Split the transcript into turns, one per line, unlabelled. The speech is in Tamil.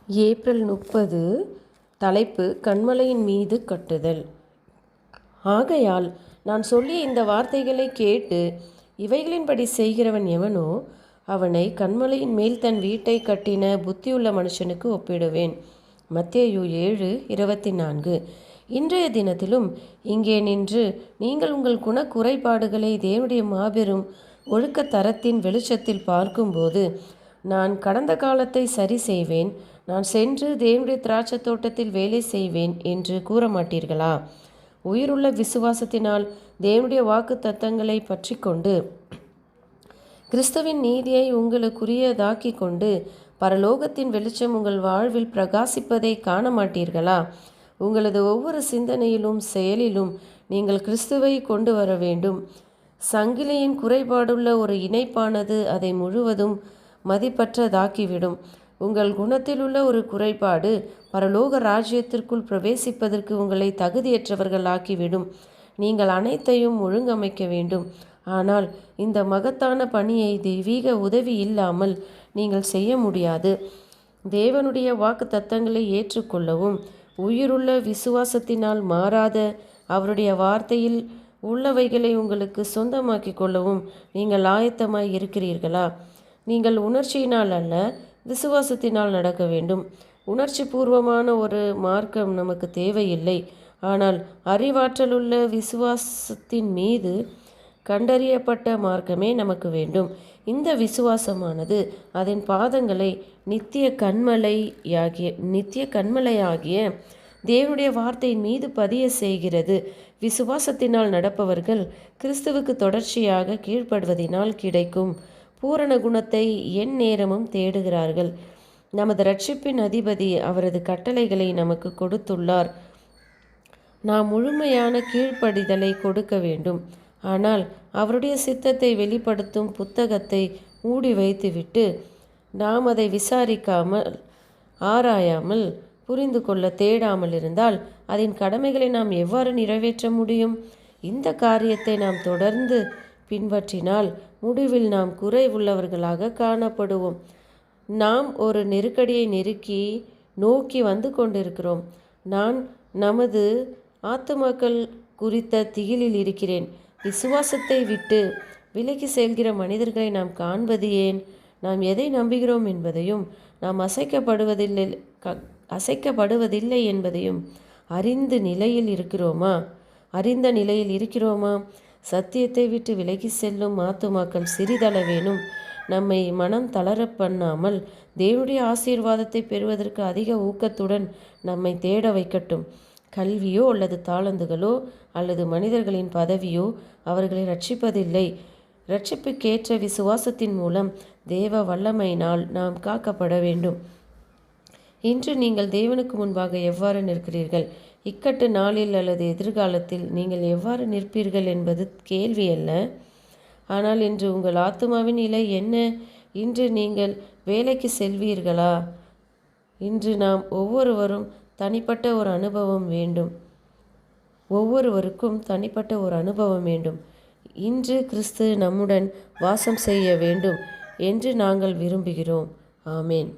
ஏப்ரல் 30. தலைப்பு கன்மலையின் மீது கட்டுதல். ஆகையால் நான் சொல்லிய இந்த வார்த்தைகளை கேட்டு இவைகளின்படி செய்கிறவன் எவனோ அவனை கன்மலையின் மேல் தன் வீட்டை கட்டின புத்தியுள்ள மனுஷனுக்கு ஒப்பிடுவேன். மத்தேயு 7:24. இன்றைய தினத்திலும் இங்கே நின்று நீங்கள் உங்கள் குறைபாடுகளை தேவனுடைய மாபெரும் ஒழுக்க தரத்தின் வெளிச்சத்தில் பார்க்கும்போது, நான் கடந்த காலத்தை சரி செய்வேன், நான் சென்று தேவனுடைய திராட்சை தோட்டத்தில் வேலை செய்வேன் என்று கூற மாட்டீர்களா? உயிருள்ள விசுவாசத்தினால் தேவனுடைய வாக்கு தத்தங்களை பற்றி கொண்டு கிறிஸ்துவின் நீதியை உங்களுக்குரியதாக்கி கொண்டு பரலோகத்தின் வெளிச்சம் உங்கள் வாழ்வில் பிரகாசிப்பதை காண மாட்டீர்களா? உங்களது ஒவ்வொரு சிந்தனையிலும் செயலிலும் நீங்கள் கிறிஸ்துவை கொண்டு வர வேண்டும். சங்கிலியின் குறைபாடுள்ள ஒரு இணைப்பானது அதை முழுவதும் மதிப்பற்றதாக்கிவிடும். உங்கள் குணத்திலுள்ள ஒரு குறைபாடு பரலோக ராஜ்யத்திற்குள் பிரவேசிப்பதற்கு உங்களை தகுதியற்றவர்களாக்கிவிடும். நீங்கள் அனைத்தையும் ஒழுங்கமைக்க வேண்டும். ஆனால் இந்த மகத்தான பணியை தெய்வீக உதவி இல்லாமல் நீங்கள் செய்ய முடியாது. தேவனுடைய வாக்கு தத்தங்களை ஏற்றுக்கொள்ளவும் உயிருள்ள விசுவாசத்தினால் மாறாத அவருடைய வார்த்தையில் உள்ளவைகளை உங்களுக்கு சொந்தமாக்கி கொள்ளவும் நீங்கள் ஆயத்தமாய் இருக்கிறீர்களா? நீங்கள் உணர்ச்சியினால் அல்ல, விசுவாசத்தினால் நடக்க வேண்டும். உணர்ச்சி பூர்வமான ஒரு மார்க்கம் நமக்கு தேவையில்லை. ஆனால் அறிவாற்றலுள்ள விசுவாசத்தின் மீது கண்டறியப்பட்ட மார்க்கமே நமக்கு வேண்டும். இந்த விசுவாசமானது அதன் பாதங்களை நித்திய கன்மலையாகிய தேவனுடைய வார்த்தையின் மீது பதிய செய்கிறது. விசுவாசத்தினால் நடப்பவர்கள் கிறிஸ்துவுக்கு தொடர்ச்சியாக கீழ்ப்படுவதினால் கிடைக்கும் பூரண குணத்தை என் நேரமும் தேடுகிறார்கள். நமது இரட்சிப்பின் அதிபதி அவரது கட்டளைகளை நமக்கு கொடுத்துள்ளார். நாம் முழுமையான கீழ்ப்படிதலை கொடுக்க வேண்டும். ஆனால் அவருடைய சித்தத்தை வெளிப்படுத்தும் புத்தகத்தை மூடி வைத்துவிட்டு நாம் அதை விசாரிக்காமல், ஆராயாமல், புரிந்து கொள்ள தேடாமல் இருந்தால் அதன் கடமைகளை நாம் எவ்வாறு நிறைவேற்ற முடியும்? இந்த காரியத்தை நாம் தொடர்ந்து பின்பற்றினால் முடிவில் நாம் குறை உள்ளவர்களாக காணப்படுவோம். நாம் ஒரு நெருக்கடியை நோக்கி வந்து கொண்டிருக்கிறோம். நான் நமது ஆத்துமாக்கள் குறித்த திகிலில் இருக்கிறேன். விசுவாசத்தை விட்டு விலகி செல்கிற மனிதர்களை நாம் காண்பது ஏன்? நாம் எதை நம்புகிறோம் என்பதையும் நாம் அசைக்கப்படுவதில்லை என்பதையும் அறிந்த நிலையில் இருக்கிறோமா? சத்தியத்தை விட்டு விலகி செல்லும் ஆத்துமாக்கள் சிறிதளவேனும் நம்மை மனம் தளர பண்ணாமல் தேவனுடைய ஆசீர்வாதத்தை பெறுவதற்கு அதிக ஊக்கத்துடன் நம்மை தேட வைக்கட்டும். கல்வியோ அல்லது தாளந்துகளோ அல்லது மனிதர்களின் பதவியோ அவர்களை ரட்சிப்பதில்லை. இரட்சிப்புக்கேற்ற விசுவாசத்தின் மூலம் தேவ வல்லமையினால் நாம் காக்கப்பட வேண்டும். இன்று நீங்கள் தேவனுக்கு முன்பாக எவ்வாறு நிற்கிறீர்கள்? இக்கட்டு நாளில் அல்லது எதிர்காலத்தில் நீங்கள் எவ்வாறு நிற்பீர்கள் என்பது கேள்வி அல்ல. ஆனால் இன்று உங்கள் ஆத்துமாவின் நிலை என்ன? இன்று நீங்கள் வேலைக்கு செல்வீர்களா? இன்று நாம் ஒவ்வொருவருக்கும் தனிப்பட்ட ஒரு அனுபவம் வேண்டும். இன்று கிறிஸ்து நம்முடன் வாசம் செய்ய வேண்டும் என்று நாங்கள் விரும்புகிறோம். ஆமேன்.